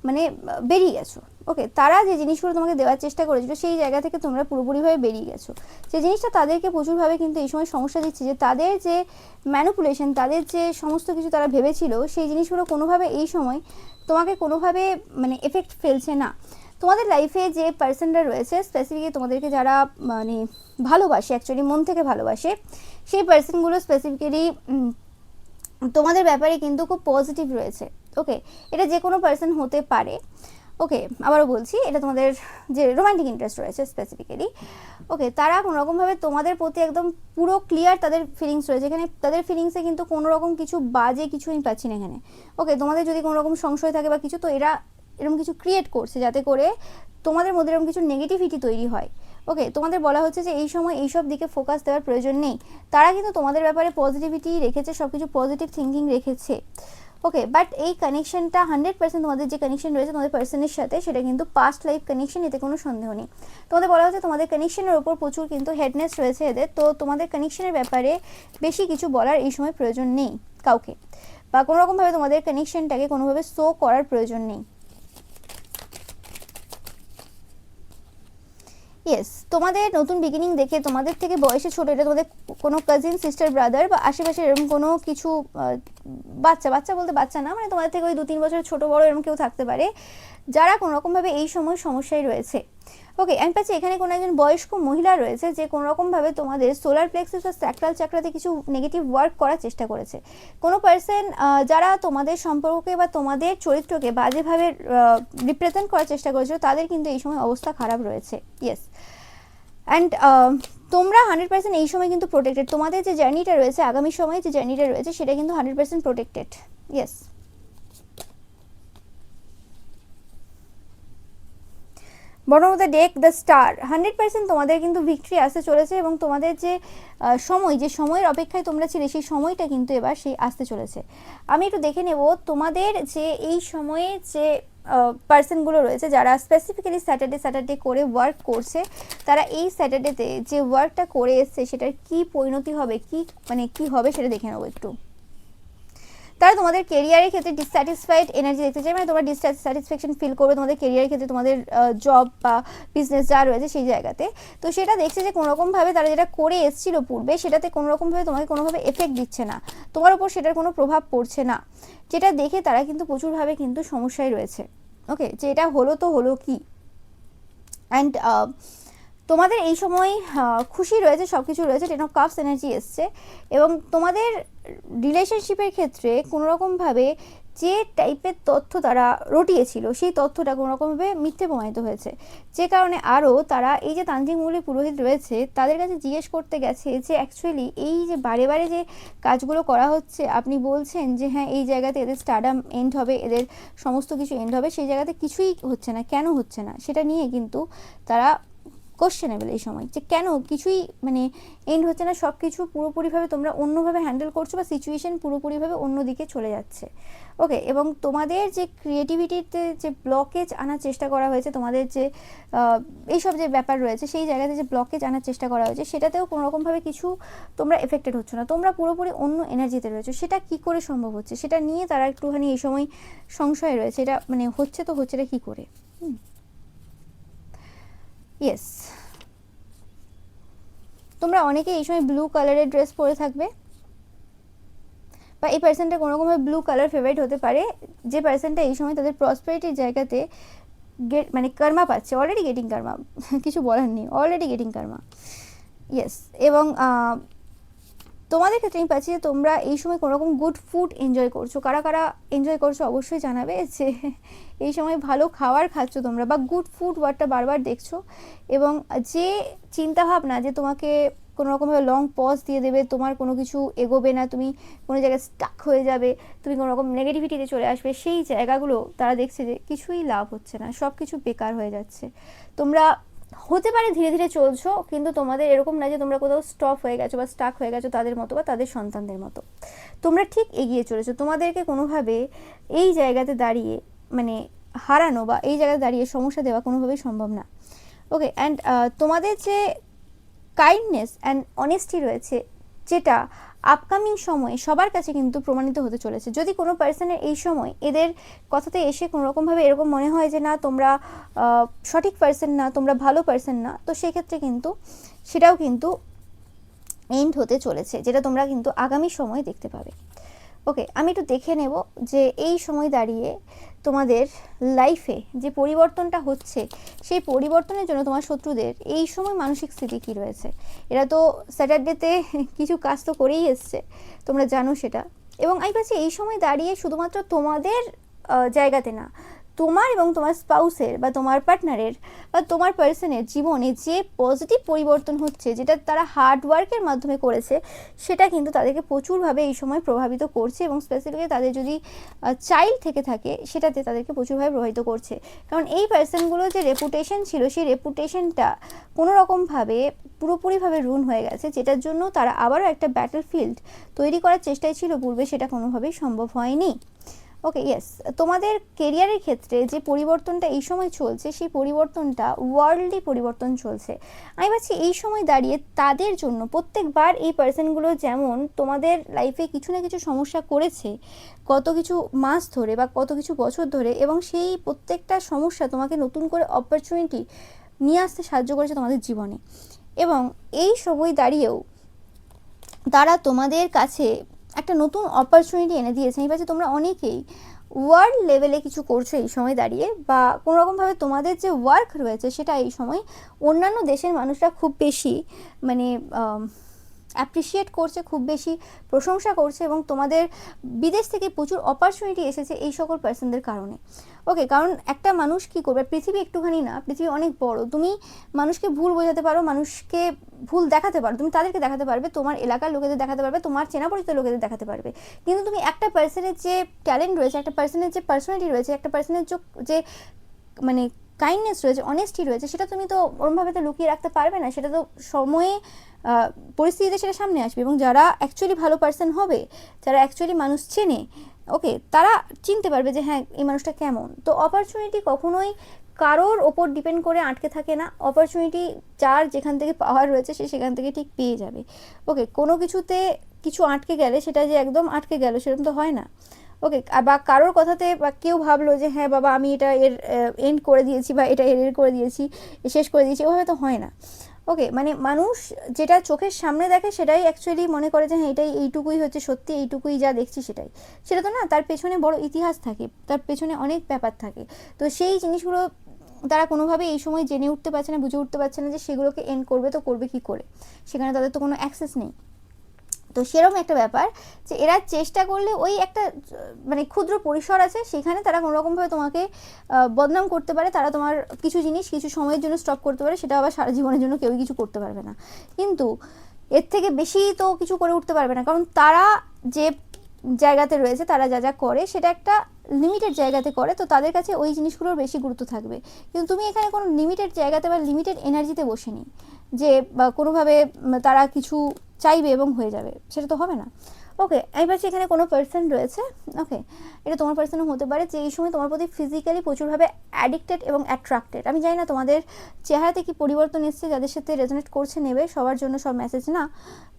মানে বেরিয়ে গেছো। ওকে, তারা যে জিনিসগুলো তোমাকে দেওয়ার চেষ্টা করেছিল সেই জায়গা থেকে তোমরা পুরোপুরিভাবে বেরিয়ে গেছো। যে জিনিসটা তাদেরকে প্রচুরভাবে কিন্তু এই সময় সমস্যা দিচ্ছে, যে তাদের যে ম্যানিপুলেশন, তাদের যে সমস্ত কিছু তারা ভেবেছিল, সেই জিনিসগুলো কোনোভাবে এই সময় তোমাকে কোনোভাবে মানে এফেক্ট ফেলছে না। তোমাদের লাইফে যে পার্সনরা রয়েছে, স্পেসিফিকলি তোমাদেরকে যারা মানে ভালোবাসে, অ্যাকচুয়ালি মন থেকে ভালোবাসে, সেই পার্সনগুলো স্পেসিফিক্যালি তোমাদের ব্যাপারে কিন্তু খুব পজিটিভ রয়েছে। ওকে, এটা যে কোনো পার্সন হতে পারে। ওকে, আবারও বলছি, এটা তোমাদের যে রোমান্টিক ইন্টারেস্ট রয়েছে স্পেসিফিক্যালি। ওকে, তারা কোনোরকমভাবে তোমাদের প্রতি একদম পুরো ক্লিয়ার তাদের ফিলিংস রয়েছে এখানে। তাদের ফিলিংসে কিন্তু কোনো রকম কিছু বাজে কিছু আমি পাচ্ছি না এখানে। ওকে, তোমাদের যদি কোনো রকম সংশয় থাকে বা কিছু, তো এরা এরকম কিছু ক্রিয়েট করছে যাতে করে তোমাদের মধ্যে এরকম কিছু নেগেটিভিটি তৈরি হয়। ওকে, তোমাদের বলা হচ্ছে যে এই সময় এইসব দিকে ফোকাস দেওয়ার প্রয়োজন নেই। তারা কিন্তু তোমাদের ব্যাপারে পজিটিভিটি রেখেছে, সব কিছু পজিটিভ থিঙ্কিং রেখেছে। ওকে, বাট এই কানেকশনটা 100% তোমাদের যে কানেকশন রয়েছে তোমাদের পার্সনের সাথে, সেটা কিন্তু পাস্ট লাইফ কানেকশন, এতে কোনো সন্দেহ নেই। তোমাদের বলা হচ্ছে তোমাদের কানেকশনের ওপর প্রচুর কিন্তু হেডনেস রয়েছে এদের, তো তোমাদের কানেকশনের ব্যাপারে বেশি কিছু বলার এই সময় প্রয়োজন নেই কাউকে, বা কোনোরকমভাবে তোমাদের কানেকশনটাকে কোনোভাবে শো করার প্রয়োজন নেই। ইয়েস, তোমাদের নতুন বিগিনিং দেখে তোমাদের থেকে বয়সে ছোটো, এটা তোমাদের কোনো কাজিন, সিস্টার, ব্রাদার বা আশেপাশে এরকম কোনো কিছু বাচ্চা, বাচ্চা বলতে বাচ্চা না, মানে তোমাদের থেকে ওই 2-3 বছরের ছোটো বড়ো এরকম কেউ থাকতে পারে, যারা কোনোরকমভাবে এই সময় সমস্যায় রয়েছে। ওকে, আমি পাচ্ছি এখানে কোনো একজন বয়স্ক মহিলা রয়েছে যে কোনো রকমভাবে তোমাদের সোলার প্লেক্সাস বা স্যাক্রাল চাকরাতে কিছু নেগেটিভ ওয়ার্ক করার চেষ্টা করেছে। কোনো পার্সন যারা তোমাদের সম্পর্ককে বা তোমাদের চরিত্রকে বাজেভাবে রিপ্রেজেন্ট করার চেষ্টা করেছিল, তাদের কিন্তু এই সময় অবস্থা খারাপ রয়েছে। ইয়েস, অ্যান্ড তোমরা 100% এই সময় কিন্তু প্রোটেক্টেড। তোমাদের যে জার্নিটা রয়েছে, আগামী সময়ে যে জার্নিটা রয়েছে, সেটা কিন্তু 100% protected. Yes, bottom of the deck the star, 100% তোমাদের কিন্তু ভিক্টরি আসতে চলেছে এবং তোমাদের যে সময়ের অপেক্ষায় তোমরা ছিলে, সেই সময়টা কিন্তু এবার সেই আসতে চলেছে। আমি একটু দেখে নেব তোমাদের যে এই সময়ে যে পার্সনগুলো রয়েছে যারা স্পেসিফিক্যালি স্যাটারডে করে ওয়ার্ক করছে, তারা এই স্যাটারডেতে যে ওয়ার্কটা করে এসছে সেটার কি পরিণতি হবে, কি হবে সেটা দেখে নেবো একটু। তারা তোমাদের কেরিয়ারের ক্ষেত্রে ডিসস্যাটিসফাইড এনার্জি দেখতে চাই, মানে তোমরা ডিসস্যাটিসফ্যাকশন ফিল করবে তোমাদের কেরিয়ারের ক্ষেত্রে, তোমাদের জব বা বিজনেস যা রয়েছে সেই জায়গাতে। তো সেটা দেখছে যে কোনোরকমভাবে তারা যেটা করে এসেছিলো পূর্বে, সেটাতে কোনোরকমভাবে তোমাকে কোনোভাবে এফেক্ট দিচ্ছে না, তোমার উপর সেটার কোনো প্রভাব পড়ছে না, যেটা দেখে তারা কিন্তু প্রচুরভাবে কিন্তু সমস্যায় রয়েছে। ওকে, যে এটা হলো তো হলো কি। অ্যান্ড তোমাদের এই সময় খুশি রয়েছে, সব কিছু রয়েছে, 10 অফ কাপস এনার্জি এসছে এবং তোমাদের রিলেশনশিপের ক্ষেত্রে কোনোরকমভাবে যে টাইপের তথ্য তারা রটিয়েছিল, সেই তথ্যটা কোনোরকমভাবে মিথ্যে প্রমাণিত হয়েছে, যে কারণে আরও তারা এই যে তান্ত্রিক মূলে পুরোহিত রয়েছে তাদের কাছে জিজ্ঞেস করতে গেছে যে অ্যাকচুয়ালি এই যে বারে বারে যে কাজগুলো করা হচ্ছে, আপনি বলছেন যে হ্যাঁ এই জায়গাতে এদের স্টারডাম এন্ড হবে, এদের সমস্ত কিছু এন্ড হবে, সেই জায়গাতে কিছুই হচ্ছে না, কেন হচ্ছে না সেটা নিয়ে কিন্তু তারা কোশ্চেনেবল এই সময়, যে কেন কিছুই এন্ড হচ্ছে না, সব কিছু পুরোপুরিভাবে তোমরা অন্যভাবে হ্যান্ডেল করছো বা সিচুয়েশন পুরোপুরিভাবে অন্যদিকে চলে যাচ্ছে। ওকে, এবং তোমাদের যে ক্রিয়েটিভিটিতে যে ব্লকেজ আনার চেষ্টা করা হয়েছে, তোমাদের যে এইসব যে ব্যাপার রয়েছে সেই জায়গাতে যে ব্লকেজ আনার চেষ্টা করা হয়েছে, সেটাতেও কোনোরকমভাবে কিছু তোমরা এফেক্টেড হচ্ছে না, তোমরা পুরোপুরি অন্য এনার্জিতে রয়েছে। সেটা কি করে সম্ভব হচ্ছে সেটা নিয়ে তারা একটুখানি এই সময় সংশয়ে রয়েছে, এটা হচ্ছে তো হচ্ছে এটা কী করে। ইয়েস, তোমরা অনেকে এই সময় ব্লু কালারের ড্রেস পরে থাকবে বা এই পার্সনটা কোনোরকমভাবে ব্লু কালার ফেভারিট হতে পারে, যে পার্সনটা এই সময় তাদের প্রসপারিটির জায়গাতে কর্মা পাচ্ছে, অলরেডি গেটিং কর্মা, কিছু বলার নেই, অলরেডি গেটিং কর্মা। ইয়েস, এবং তোমাদের ক্ষেত্রে আমি পাচ্ছি যে তোমরা এই সময় কোনোরকম গুড ফুড এনজয় করছো। কারা কারা এনজয় করছো অবশ্যই জানাবে, যে এই সময় ভালো খাবার খাচ্ছ তোমরা বা গুড ফুড ওয়ার্ডটা বারবার দেখছো, এবং যে চিন্তাভাবনা যে তোমাকে কোনোরকমভাবে লং পজ দিয়ে দেবে, তোমার কোনো কিছু এগোবে না, তুমি কোনো জায়গায় স্টাক হয়ে যাবে, তুমি কোনোরকম নেগেটিভিটিতে চলে আসবে, সেই জায়গাগুলো তারা দেখছে যে কিছুই লাভ হচ্ছে না, সব কিছু বেকার হয়ে যাচ্ছে। তোমরা হতে পারে ধীরে ধীরে চলছো, কিন্তু তোমাদের এরকম না যে তোমরা কোথাও স্টপ হয়ে গেছো বা স্টাক হয়ে গেছো তাদের মতো বা তাদের সন্তানদের মতো, তোমরা ঠিক এগিয়ে চলেছো। তোমাদেরকে কোনোভাবে এই জায়গাতে দাঁড়িয়ে হারানো বা এই জায়গায় দাঁড়িয়ে সমস্যা দেওয়া কোনোভাবেই সম্ভব না। ওকে, অ্যান্ড তোমাদের যে কাইন্ডনেস অ্যান্ড অনেস্টি রয়েছে, যেটা আপকামিং সময়ে সবার কাছে কিন্তু প্রমাণিত হতে চলেছে। যদি কোনো পার্সনের এই সময় এদের কথাতে এসে কোনোরকমভাবে এরকম মনে হয় যে না তোমরা সঠিক পার্সন না, তোমরা ভালো পার্সন না, তো সেক্ষেত্রে কিন্তু সেটাও কিন্তু এন্ড হতে চলেছে, যেটা তোমরা কিন্তু আগামী সময়ে দেখতে পাবে। ওকে, আমি একটু দেখে নেব যে এই সময় দাঁড়িয়ে তোমাদের লাইফে যে পরিবর্তনটা হচ্ছে, সেই পরিবর্তনের জন্য তোমার শত্রুদের এই সময় মানসিক স্থিতি কী রয়েছে। এরা তো স্যাটারডেতে কিছু কাজ তো করেই এসছে, তোমরা জানো সেটা। এবং আমি পাচ্ছি এই সময় দাঁড়িয়ে শুধুমাত্র তোমাদের জায়গাতে না, তোমার এবং তোমার স্পাউসের বা তোমার পার্টনারের বা তোমার পার্সনের জীবনে যে পজিটিভ পরিবর্তন হচ্ছে, যেটা তারা হার্ডওয়ার্কের মাধ্যমে করেছে, সেটা কিন্তু তাদেরকে প্রচুরভাবে এই সময় প্রভাবিত করছে, এবং স্পেসিফিক্যালি তাদের যদি চাইল্ড থেকে থাকে সেটাতে তাদেরকে প্রচুরভাবে প্রভাবিত করছে। কারণ এই পার্সনগুলো যে রেপুটেশন ছিল, সেই রেপুটেশনটা কোনোরকমভাবে পুরোপুরিভাবে রুন হয়ে গেছে, যেটার জন্য তারা আবারও একটা ব্যাটল ফিল্ড তৈরি করার চেষ্টায় ছিল পূর্বে, সেটা কোনোভাবেই সম্ভব হয়নি। ওকে, ইয়েস, তোমাদের কেরিয়ারের ক্ষেত্রে যে পরিবর্তনটা এই সময় চলছে, সেই পরিবর্তনটা ওয়ার্ল্ডলি পরিবর্তন চলছে। আমি ভাবছি এই সময় দাঁড়িয়ে তাদের জন্য প্রত্যেকবার এই পার্সনগুলো যেমন তোমাদের লাইফে কিছু না কিছু সমস্যা করেছে কত কিছু মাস ধরে বা কত কিছু বছর ধরে, এবং সেই প্রত্যেকটা সমস্যা তোমাকে নতুন করে অপরচুনিটি নিয়ে আসতে সাহায্য করেছে তোমাদের জীবনে, এবং এই সময় দাঁড়িয়েও তারা তোমাদের কাছে একটা নতুন অপরচুনিটি এনে দিয়েছে। এই পাশে তোমরা অনেকেই ওয়ার্ল্ড লেভেলে কিছু করছো এই সময় দাঁড়িয়ে, বা কোনোরকমভাবে তোমাদের যে ওয়ার্ক রয়েছে সেটা এই সময় অন্যান্য দেশের মানুষরা খুব বেশি মানে অ্যাপ্রিসিয়েট করছে, খুব বেশি প্রশংসা করছে, এবং তোমাদের বিদেশ থেকে প্রচুর অপরচুনিটি এসেছে এই সকল পার্সনদের কারণে। ওকে, কারণ একটা মানুষ কি করবে, পৃথিবী একটুখানি না, পৃথিবী অনেক বড়। তুমি মানুষকে ভুল বোঝাতে পারো, মানুষকে ভুল দেখাতে পারো, তুমি তাদেরকে দেখাতে পারবে, তোমার এলাকার লোকেদের দেখাতে পারবে, তোমার চেনা পরিচিত লোকেদের দেখাতে পারবে, কিন্তু তুমি একটা পার্সনের যে ট্যালেন্ট রয়েছে, একটা পার্সনের যে পার্সোনালিটি রয়েছে, একটা পার্সনের যে মানে কাইন্ডনেস রয়েছে, অনেস্টি রয়েছে, সেটা তুমি তো ওরমভাবে তো লুকিয়ে রাখতে পারবে না। সেটা তো সময়ে পরিস্থিতিতে সেটা সামনে আসবে, এবং যারা অ্যাকচুয়ালি ভালো পার্সন হবে, যারা অ্যাকচুয়ালি মানুষ চেনে, ওকে, তারা চিনতে পারবে যে হ্যাঁ এই মানুষটা কেমন। তো অপরচুনিটি কখনোই কারোর ওপর ডিপেন্ড করে আটকে থাকে না। অপরচুনিটি যার যেখান থেকে পাওয়ার রয়েছে সে সেখান থেকে ঠিক পেয়ে যাবে। ওকে, কোনো কিছুতে কিছু আটকে গেলে সেটা যে একদম আটকে গেল সেরকম তো হয় না। ওকে, বা কারোর কথাতে বা কেউ ভাবলো যে হ্যাঁ বাবা আমি এটা এর এন্ড করে দিয়েছি, বা এটা এর করে দিয়েছি, শেষ করে দিয়েছি, ওভাবে তো হয় না। ওকে, মানে মানুষ যেটা চোখের সামনে দেখে সেটাই অ্যাকচুয়ালি মনে করে যে হ্যাঁ এটাই, এইটুকুই হচ্ছে সত্যি, এইটুকুই যা দেখছি সেটাই। সেটা তো না, তার পেছনে বড় ইতিহাস থাকে, তার পেছনে অনেক ব্যাপার থাকে। তো সেই জিনিসগুলো তারা কোনোভাবে এই সময় জেনে উঠতে পারছে না, বুঝে উঠতে পারছে না যে সেগুলোকে এন্ড করবে, তো করবে কি করে, সেখানে তাদের তো কোনো অ্যাক্সেস নেই। তো সেরকম একটা ব্যাপার যে এরা চেষ্টা করলে ওই একটা মানে ক্ষুদ্র পরিসর আছে, সেখানে তারা কোনোরকমভাবে তোমাকে বদনাম করতে পারে, তারা তোমার কিছু জিনিস কিছু সময়ের জন্য স্টপ করতে পারে, সেটা আবার সারা জীবনের জন্য কেউই কিছু করতে পারবে না। কিন্তু এর থেকে বেশি তো কিছু করে উঠতে পারবে না, কারণ তারা যে জায়গাতে রয়েছে, তারা যা যা করে সেটা একটা লিমিটেড জায়গাতে করে, তো তাদের কাছে ওই জিনিসগুলোর বেশি গুরুত্ব থাকবে। কিন্তু তুমি এখানে কোনো লিমিটেড জায়গাতে বা লিমিটেড এনার্জিতে বসেনি যে বা কোনোভাবে তারা কিছু চাইবে এবং হয়ে যাবে, সেটা তো হবে না। ওকে, এবার এখানে কোনো পার্সন রয়েছে, ওকে, এটা তোমার পার্সনও হতে পারে, যে এই সময় তোমার প্রতি ফিজিক্যালি প্রচুরভাবে অ্যাডিক্টেড এবং অ্যাট্রাক্টেড। আমি জানি না তোমাদের চেহারাতে কি পরিবর্তন এসছে, যাদের সাথে রেজোনেট করছে নেবে, সবার জন্য সব মেসেজ না।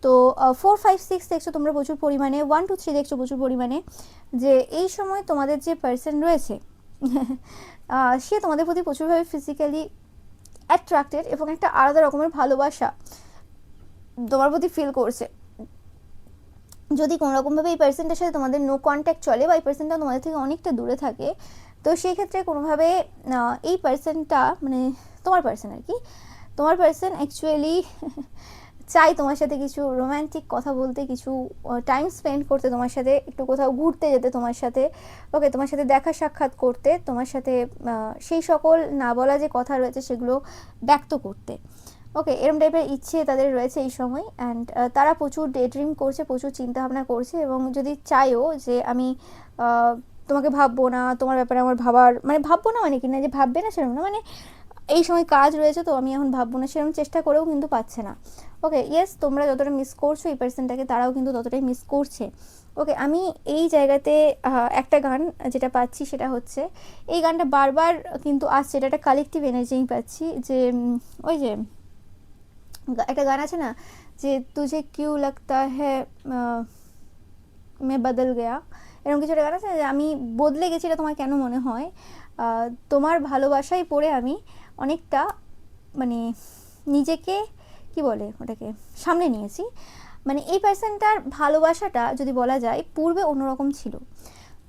তো 4, 5, 6 দেখছো তোমরা প্রচুর পরিমাণে, 1, 2, 3 দেখছো প্রচুর পরিমাণে, যে এই সময় তোমাদের যে পার্সন রয়েছে সে তোমাদের প্রতি প্রচুরভাবে ফিজিক্যালি অ্যাট্রাক্টেড, এবং একটা আলাদা রকমের ভালোবাসা তোমার প্রতি ফিল করছে। যদি কোনোরকমভাবে এই পার্সনটার সাথে তোমাদের নো কন্ট্যাক্ট চলে, বা এই পার্সনটা তোমাদের থেকে অনেকটা দূরে থাকে, তো সেই ক্ষেত্রে কোনোভাবে এই পার্সনটা মানে তোমার পার্সন আর কি, তোমার পার্সন অ্যাকচুয়ালি চাই তোমার সাথে কিছু রোম্যান্টিক কথা বলতে, কিছু টাইম স্পেন্ড করতে তোমার সাথে, একটু কোথাও ঘুরতে যেতে তোমার সাথে, ওকে, তোমার সাথে দেখা সাক্ষাৎ করতে, তোমার সাথে সেই সকল না বলা যে কথা রয়েছে সেগুলো ব্যক্ত করতে। ওকে, এরম টাইপের ইচ্ছে তাদের রয়েছে এই সময়, অ্যান্ড তারা প্রচুর ডে ড্রিম করছে, প্রচুর চিন্তাভাবনা করছে, এবং যদি চাইও যে আমি তোমাকে ভাববো না, তোমার ব্যাপারে আমার ভাবার মানে ভাববো না, মানে কি না যে ভাববে না সেরকম না, মানে এই সময় কাজ রয়েছে তো আমি এখন ভাববো না, সেরকম চেষ্টা করেও কিন্তু পাচ্ছে না। ওকে, ইয়েস, তোমরা যতটা মিস করছো এই পার্সনটাকে, তারাও কিন্তু ততটাই মিস করছে। ওকে, আমি এই জায়গাতে একটা গান যেটা পাচ্ছি সেটা হচ্ছে, এই গানটা বারবার কিন্তু আসছে, এটা একটা কালেকটিভ এনার্জি আমি পাচ্ছি, যে ওই যে একটা গান আছে না, যে তুঝে কিউ লাগতা হ্যায় মে বদল গয়া, এরকম কিছু একটা গান আছে, যে আমি বদলে গেছি, এটা তোমার কেন মনে হয়, তোমার ভালোবাসায় পড়ে আমি অনেকটা মানে নিজেকে কি বলে ওটাকে সামনে নিয়েছি। মানে এই পার্সনটার ভালোবাসাটা যদি বলা যায় পূর্বে অন্যরকম ছিল।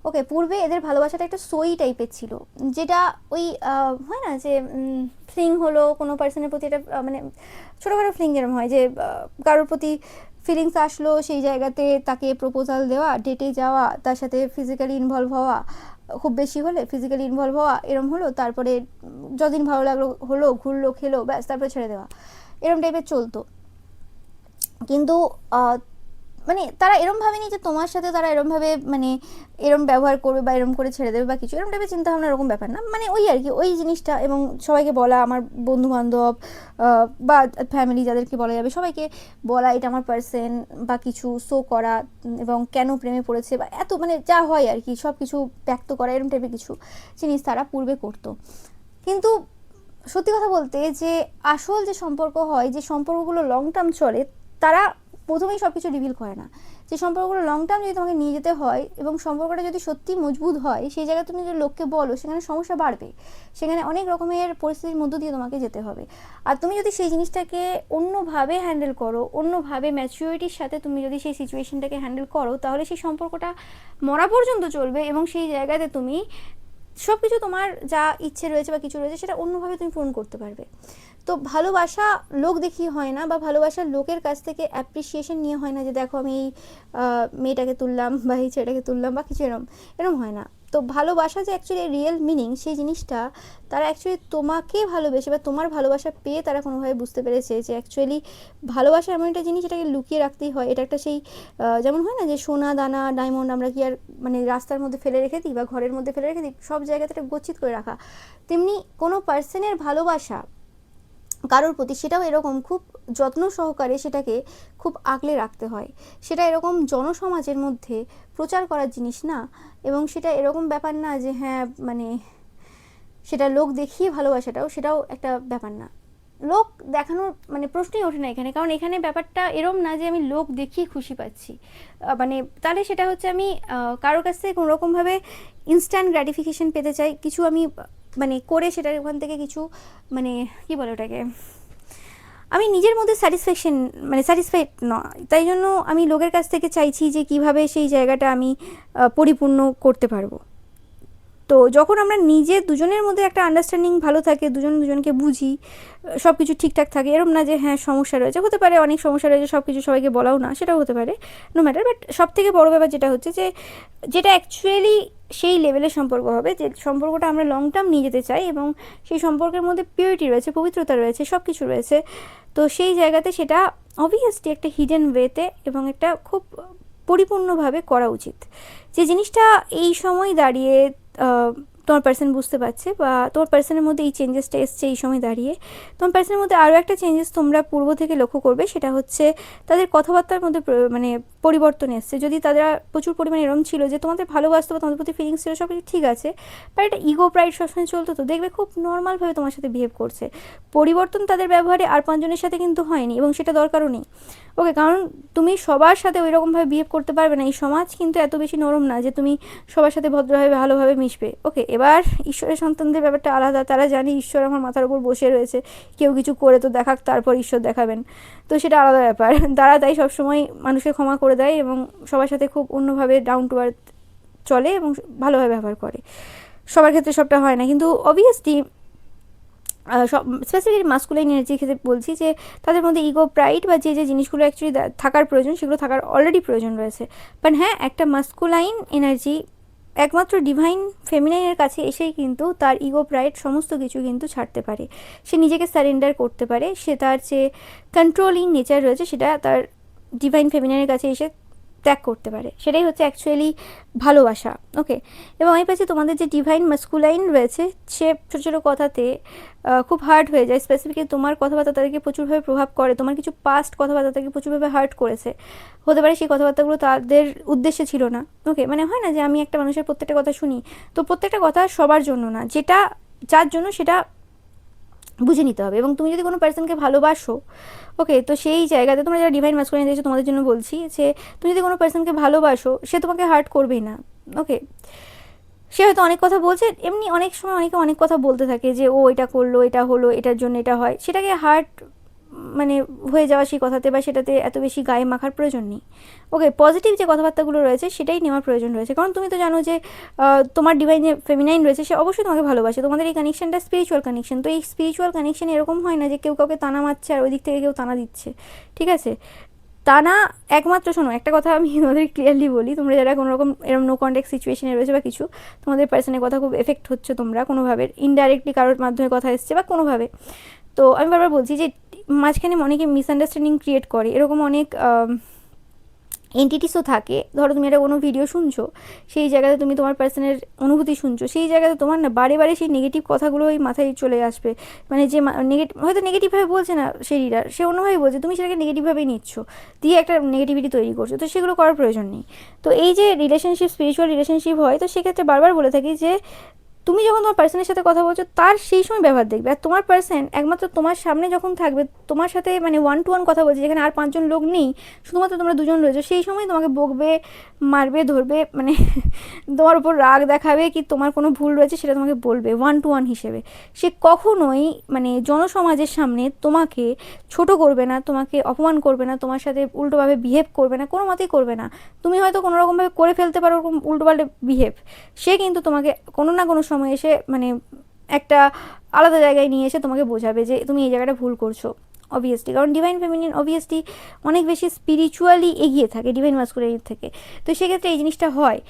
ওকে, পূর্বে এদের ভালোবাসাটা একটা সই টাইপের ছিল, যেটা ওই হয় না যে ফ্লিং হলো কোনো পার্সনের প্রতি, এটা মানে ছোটোখাটো ফ্লিং যেরকম হয়, যে কারোর প্রতি ফিলিংস আসলো, সেই জায়গাতে তাকে প্রপোজাল দেওয়া, ডেটে যাওয়া, তার সাথে ফিজিক্যালি ইনভলভ হওয়া, খুব বেশি হলে ফিজিক্যালি ইনভলভ হওয়া, এরম হলো, তারপরে যতদিন ভালো লাগলো হলো, ঘুরলো খেলো, ব্যাস, তারপরে ছেড়ে দেওয়া, এরম টাইপের চলতো। কিন্তু মানে তারা এরম ভাবেনি যে তোমার সাথে তারা এরমভাবে মানে এরম ব্যবহার করবে বা এরম করে ছেড়ে দেবে বা কিছু, এরম টাইপের চিন্তাভাবনা এরকম ব্যাপার না, মানে ওই আর কি ওই জিনিসটা। এবং সবাইকে বলা, আমার বন্ধুবান্ধব বা ফ্যামিলি যাদেরকে বলা যাবে সবাইকে বলা এটা আমার পার্সন, বা কিছু শো করা, এবং কেন প্রেমে পড়েছে বা এত মানে যা হয় আর কি সব কিছু ব্যক্ত করা, এরম টাইপের কিছু জিনিস তারা পূর্বে করতো। কিন্তু সত্যি কথা বলতে যে আসল যে সম্পর্ক হয়, যে সম্পর্কগুলো লং টার্ম চলে, তারা প্রথমেই সব কিছু রিভিল করে না। যে সম্পর্কগুলো লং টার্ম যদি তোমাকে নিয়ে যেতে হয় এবং সম্পর্কটা যদি সত্যি মজবুত হয়, সেই জায়গায় তুমি যদি লোককে বলো, সেখানে সমস্যা বাড়বে, সেখানে অনেক রকমের পরিস্থিতির মধ্য দিয়ে তোমাকে যেতে হবে। আর তুমি যদি সেই জিনিসটাকে অন্যভাবে হ্যান্ডেল করো, অন্যভাবে ম্যাচিউরিটির সাথে তুমি যদি সেই সিচুয়েশনটাকে হ্যান্ডেল করো, তাহলে সেই সম্পর্কটা মরা পর্যন্ত চলবে এবং সেই জায়গাতে তুমি সব কিছু তোমার যা ইচ্ছে রয়েছে বা কিছু রয়েছে সেটা অন্যভাবে তুমি পূরণ করতে পারবে। তো ভালোবাসা লোক দেখিয়ে হয় না, বা ভালোবাসা লোকের কাছ থেকে অ্যাপ্রিসিয়েশন নিয়ে হয় না, যে দেখো আমি এই মেয়েটাকে তুললাম বা এই ছেলেটাকে তুললাম বা কিছু এরম হয় না। তো ভালোবাসা যে অ্যাকচুয়ালি রিয়েল মিনিং, সেই জিনিসটা তারা অ্যাকচুয়ালি তোমাকে ভালোবেসে বা তোমার ভালোবাসা পেয়ে তারা কোনোভাবে বুঝতে পেরেছে যে অ্যাকচুয়ালি ভালোবাসা এমন একটা জিনিস, এটাকে লুকিয়ে রাখতেই হয়। এটা একটা সেই যেমন হয় না যে সোনা দানা ডায়মন্ড আমরা কি আর মানে রাস্তার মধ্যে ফেলে রেখে দিই বা ঘরের মধ্যে ফেলে রেখে দিই, সব জায়গাতে একটা গচ্ছিত করে রাখা। তেমনি কোনো পার্সনের ভালোবাসা কারোর প্রতি, সেটাও এরকম খুব যত্ন সহকারে সেটাকে খুব আগলে রাখতে হয়। সেটা এরকম জনসমাজের মধ্যে প্রচার করার জিনিস না, এবং সেটা এরকম ব্যাপার না যে হ্যাঁ মানে সেটা লোক দেখিয়ে ভালোবাসাটাও, সেটাও একটা ব্যাপার না। লোক দেখানোর মানে প্রশ্নই ওঠে না এখানে, কারণ এখানে ব্যাপারটা এরম না যে আমি লোক দেখিয়ে খুশি পাচ্ছি, মানে তাহলে সেটা হচ্ছে আমি কারোর কাছ থেকে কোনোরকমভাবে ইনস্ট্যান্ট গ্র্যাটিফিকেশন পেতে চাই, কিছু আমি মানে করে সেটার ওখান থেকে কিছু মানে কী বলে ওটাকে, আমি নিজের মধ্যে স্যাটিসফ্যাকশন মানে স্যাটিসফাইড নয়, তাই জন্য আমি লোকের কাছ থেকে চাইছি যে কিভাবে সেই জায়গাটা আমি পরিপূর্ণ করতে পারবো। তো যখন আমরা নিজের দুজনের মধ্যে একটা আন্ডারস্ট্যান্ডিং ভালো থাকে, দুজন দুজনকে বুঝি, সব কিছু ঠিকঠাক থাকে, এরম না যে হ্যাঁ সমস্যা রয়েছে, হতে পারে অনেক সমস্যা রয়েছে, সব কিছু সবাইকে বলাও না, সেটাও হতে পারে, নো ম্যাটার। বাট সব থেকে বড়ো ব্যাপার যেটা হচ্ছে যে যেটা অ্যাকচুয়ালি সেই লেভেলের সম্পর্ক হবে, যে সম্পর্কটা আমরা লং টার্ম নিয়ে যেতে চাই এবং সেই সম্পর্কের মধ্যে পিউরিটি রয়েছে, পবিত্রতা রয়েছে, সব কিছু রয়েছে, তো সেই জায়গাতে সেটা অবভিয়াসলি একটা হিডেন ওয়েতে এবং একটা খুব পরিপূর্ণভাবে করা উচিত। যে জিনিসটা এই সময় দাঁড়িয়ে তোমার পার্সন বুঝতে পারছে, বা তোমার পার্সনের মধ্যে এই চেঞ্জেসটা এসছে এই সময় দাঁড়িয়ে, তোমার পার্সনের মধ্যে আরও একটা চেঞ্জেস তোমরা পূর্ব থেকে লক্ষ্য করবে, সেটা হচ্ছে তাদের কথাবার্তার মধ্যে মানে পরিবর্তন এসছে। যদি তারা প্রচুর পরিমাণে এরম ছিল যে তোমাদের ভালোবাসতো বা তোমাদের প্রতি ফিলিংস ছিল, সব কিছু ঠিক আছে, বাট একটা ইগো প্রাইড সবসময় চলতো, তো দেখবে খুব নর্মালভাবে তোমার সাথে বিহেভ করছে। পরিবর্তন তাদের ব্যবহারে আর পাঁচজনের সাথে কিন্তু হয়নি, এবং সেটা দরকারও নেই, ওকে, কারণ তুমি সবার সাথে ওই রকমভাবে বিহেভ করতে পারবে না। এই সমাজ কিন্তু এত বেশি নরম না যে তুমি সবার সাথে ভদ্রভাবে ভালোভাবে মিশবে, ওকে। এবার ঈশ্বরের সন্তানদের ব্যাপারটা আলাদা, তারা জানে ঈশ্বর আমার মাথার উপর বসে রয়েছে, কেউ কিছু করে তো দেখাক, তারপর ঈশ্বর দেখাবেন, তো সেটা আলাদা ব্যাপার। তারা তাই সবসময় মানুষকে ক্ষমা করে দেয় এবং সবার সাথে খুব অন্যভাবে ডাউন টু আর্থ চলে এবং ভালোভাবে ব্যবহার করে। সবার ক্ষেত্রে সবটা হয় না, কিন্তু অবভিয়াসলি সব স্পেসিফিক মাস্কুলাইন এনার্জির ক্ষেত্রে বলছি যে তাদের মধ্যে ইগো প্রাইড বা যে যে জিনিসগুলো অ্যাকচুয়ালি থাকার প্রয়োজন, সেগুলো থাকার অলরেডি প্রয়োজন রয়েছে। বাট হ্যাঁ, একটা মাস্কুলাইন এনার্জি একমাত্র ডিভাইন ফেমিনাইনের কাছে এসেই কিন্তু তার ইগো প্রাইড সমস্ত কিছু কিন্তু ছাড়তে পারে, সে নিজেকে সারেন্ডার করতে পারে, সে তার যে কন্ট্রোলিং নেচার রয়েছে সেটা তার ডিভাইন ফেমিনাইনের কাছে এসে ত্যাগ করতে পারে, সেটাই হচ্ছে অ্যাকচুয়ালি ভালোবাসা, ওকে। এবং আমি পাচ্ছি তোমাদের যে ডিভাইন মাস্কুলাইন রয়েছে, সে ছোটো ছোটো কথাতে খুব হার্ট হয়ে যায়, স্পেসিফিকলি তোমার কথাবার্তা তাদেরকে প্রচুরভাবে প্রভাব করে, তোমার কিছু পাস্ট কথাবার্তা তাদেরকে প্রচুরভাবে হার্ট করেছে, হতে পারে সেই কথাবার্তাগুলো তাদের উদ্দেশ্যে ছিল না, ওকে। মানে হয় না যে আমি একটা মানুষের প্রত্যেকটা কথা শুনি, তো প্রত্যেকটা কথা সবার জন্য না, যেটা যার জন্য সেটা বুঝে নিতে হবে। এবং তুমি যদি কোনো পার্সনকে ভালোবাসো, ওকে, তো সেই জায়গাতে তোমরা যারা ডিভাইন মাস্কুলাইন দিয়েছো তোমাদের জন্য বলছি যে তুমি যদি কোনো পার্সনকে ভালোবাসো, সে তোমাকে হার্ট করবেই না, ওকে। সে হয়তো অনেক কথা বলছে, এমনি অনেক সময় অনেকে অনেক কথা বলতে থাকে যে ও এটা করলো, এটা হলো, এটার জন্য এটা হয়, সেটাকে হার্ট মানে হয়ে যাওয়া সেই কথাতে বা সেটাতে এত বেশি গায়ে মাখার প্রয়োজন নেই, ওকে। পজিটিভ যে কথাবার্তাগুলো রয়েছে সেটাই নেওয়ার প্রয়োজন রয়েছে, কারণ তুমি তো জানো যে তোমার ডিভাইন যে ফেমিনাইন রয়েছে সে অবশ্যই তোমাকে ভালোবাসে, তোমাদের এই কানেকশনটা স্পিরিচুয়াল কানেকশন, তো এই স্পিরিচুয়াল কানেকশন এরকম হয় না যে কেউ কাউকে তানা মারছে আর ওই দিক থেকে কেউ তানা দিচ্ছে, ঠিক আছে। টানা একমাত্র, শোনো একটা কথা আমি তোমাদের ক্লিয়ারলি বলি, তোমরা যারা কোনো রকম এরকম নো কন্ট্যাক্ট সিচুয়েশনে রয়েছে বা কিছু, তোমাদের পার্সনের কথা খুব এফেক্ট হচ্ছে, তোমরা কোনোভাবে ইনডাইরেক্টলি কারোর মাধ্যমে কথা এসছে বা কোনোভাবে, তো আমি বারবার বলছি যে মাঝখানে অনেকে মিসআন্ডারস্ট্যান্ডিং ক্রিয়েট করে, এরকম অনেক এন্টিটিসও থাকে। ধরো তুমি একটা কোনো ভিডিও শুনছো, সেই জায়গাতে তুমি তোমার পার্সনের অনুভূতি শুনছো, সেই জায়গাতে তোমার না বারে বারে সেই নেগেটিভ কথাগুলোই মাথায় চলে আসবে, মানে যে হয়তো নেগেটিভভাবে বলছে না সেই রিডার, সে অন্যভাবে বলছে, তুমি সেটাকে নেগেটিভভাবেই নিচ্ছ, দিয়ে একটা নেগেটিভিটি তৈরি করছো, তো সেগুলো করার প্রয়োজন নেই। তো এই যে রিলেশনশিপ, স্পিরিচুয়াল রিলেশনশিপ হয়, তো সেক্ষেত্রে বারবার বলে থাকি যে তুমি যখন তোমার পার্সনের সাথে কথা বলছো তার সেই সময় ব্যবহার দেখবে, আর তোমার পার্সন একমাত্র তোমার সামনে যখন থাকবে, তোমার সাথে মানে 1 to 1 কথা বলছে, যেখানে আর 5জন লোক নেই, শুধুমাত্র তোমরা দুজন রয়েছো, সেই সময় তোমাকে বকবে, মারবে, ধরবে, মানে তোমার উপর রাগ দেখাবে, কি তোমার কোনো ভুল রয়েছে সেটা তোমাকে বলবে 1 to 1 হিসেবে। সে কখনোই মানে জনসমাজের সামনে তোমাকে ছোট করবে না, তোমাকে অপমান করবে না, তোমার সাথে উল্টোভাবে বিহেভ করবে না, কোনো মতেই করবে না। তুমি হয়তো কোনো রকমভাবে করে ফেলতে পারো ওরকম উল্টোপাল্টে বিহেভ, সে কিন্তু তোমাকে কোনো না কোনো সময় এসে মানে একটা আলাদা জায়গায় নিয়ে এসে তোমাকে বোঝাবে যে তুমি এই জায়গাটা ভুল করছো। অবভিয়াসলি, কারণ ডিভাইন ফেমিনিন অবভিয়াসলি অনেক বেশি স্পিরিচুয়ালি এগিয়ে থাকে ডিভাইন মাস্কুলিনের থেকে, তো সেক্ষেত্রে এই জিনিসটা হয়।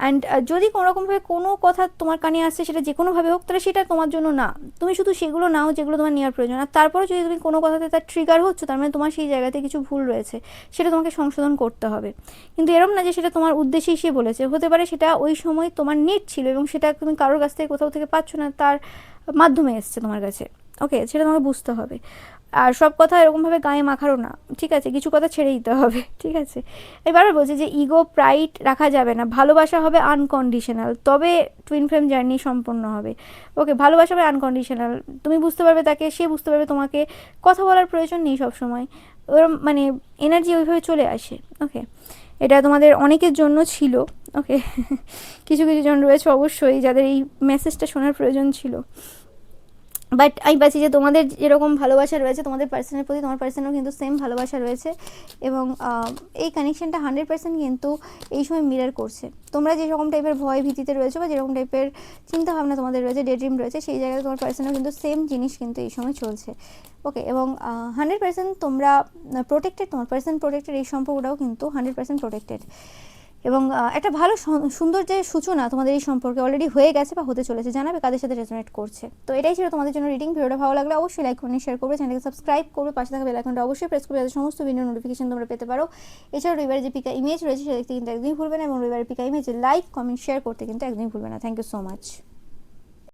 অ্যান্ড যদি কোনোরকমভাবে কোনো কথা তোমার কানে আসছে, সেটা যে কোনোভাবে হোক, তাহলে সেটা তোমার জন্য না। তুমি শুধু সেগুলো নাও যেগুলো তোমার নেওয়ার প্রয়োজন, আর তারপরে যদি তুমি কোনো কথাতে তার ট্রিগার হচ্ছ, তার মানে তোমার সেই জায়গাতে কিছু ভুল রয়েছে, সেটা তোমাকে সংশোধন করতে হবে। কিন্তু এরকম না যে সেটা তোমার উদ্দেশ্যেই সে বলেছে, হতে পারে সেটা ওই সময় তোমার নেট ছিল এবং সেটা তুমি কারোর কাছ থেকে কোথাও থেকে পাচ্ছ না, তার মাধ্যমে এসছে তোমার কাছে। ওকে, সেটা তোমাকে বুঝতে হবে। আর সব কথা এরকমভাবে গায়ে মাখারও না, ঠিক আছে, কিছু কথা ছেড়ে দিতে হবে, ঠিক আছে। এবার বলছি যে ইগো প্রাইড রাখা যাবে না, ভালোবাসা হবে আনকন্ডিশনাল, তবে টুইন ফ্লেম জার্নি সম্পন্ন হবে। ওকে, ভালোবাসা হবে আনকন্ডিশনাল, তুমি বুঝতে পারবে তাকে, সে বুঝতে পারবে তোমাকে, কথা বলার প্রয়োজন নেই সবসময়, ওরম মানে এনার্জি ওইভাবে চলে আসে। ওকে, এটা তোমাদের অনেকের জন্য ছিল। ওকে, কিছু কিছু জন রয়েছে অবশ্যই যাদের এই মেসেজটা শোনার প্রয়োজন ছিল। বাট আমি পাচ্ছি যে তোমাদের যেরকম ভালোবাসা রয়েছে তোমাদের পার্সনের প্রতি, তোমার পার্সনেরও কিন্তু সেম ভালোবাসা রয়েছে, এবং এই কানেকশনটা 100% কিন্তু এই সময় মিরর করছে। তোমরা যেরকম টাইপের ভয় ভীতিতে রয়েছে বা যেরকম টাইপের চিন্তাভাবনা তোমাদের রয়েছে, ডে ড্রিম রয়েছে, সেই জায়গায় তোমার পার্সনেরও কিন্তু সেম জিনিস কিন্তু এই সময় চলছে। ওকে, এবং 100% তোমরা প্রোটেক্টেড, তোমার পার্সন প্রোটেক্টেড, এই সম্পর্কটাও কিন্তু 100% প্রোটেক্টেড, এবং একটা ভালো সুন্দর যে সূচনা তোমাদের এই সম্পর্কে অলরেডি হয়ে গেছে বা হতে চলেছে। জানাবে কাদের সাথে রেজোনেট করছে। তো এটাই ছিল তোমাদের জন্য রিডিং। ভিডিওটা ভালো লাগলে অবশ্যই লাইক করে শেয়ার করবে, চ্যানেলকে সাবস্ক্রাইব করবে, পাশে থাকা বেল আইকনটা অবশ্যই প্রেস করবে যাতে সমস্ত ভিডিও নোটিফিকেশন তোমরা পেতে পারো। এছাড়া রবিবারে যে পিকা ইমেজ রয়েছে সেটা দেখতে কিন্তু একদমই ভুলবে না, এবং রবিবারের পিকা ইমেজে লাইক, কমেন্ট, শেয়ার করতে কিন্তু একদমই ভুলবে না। Thank you so much.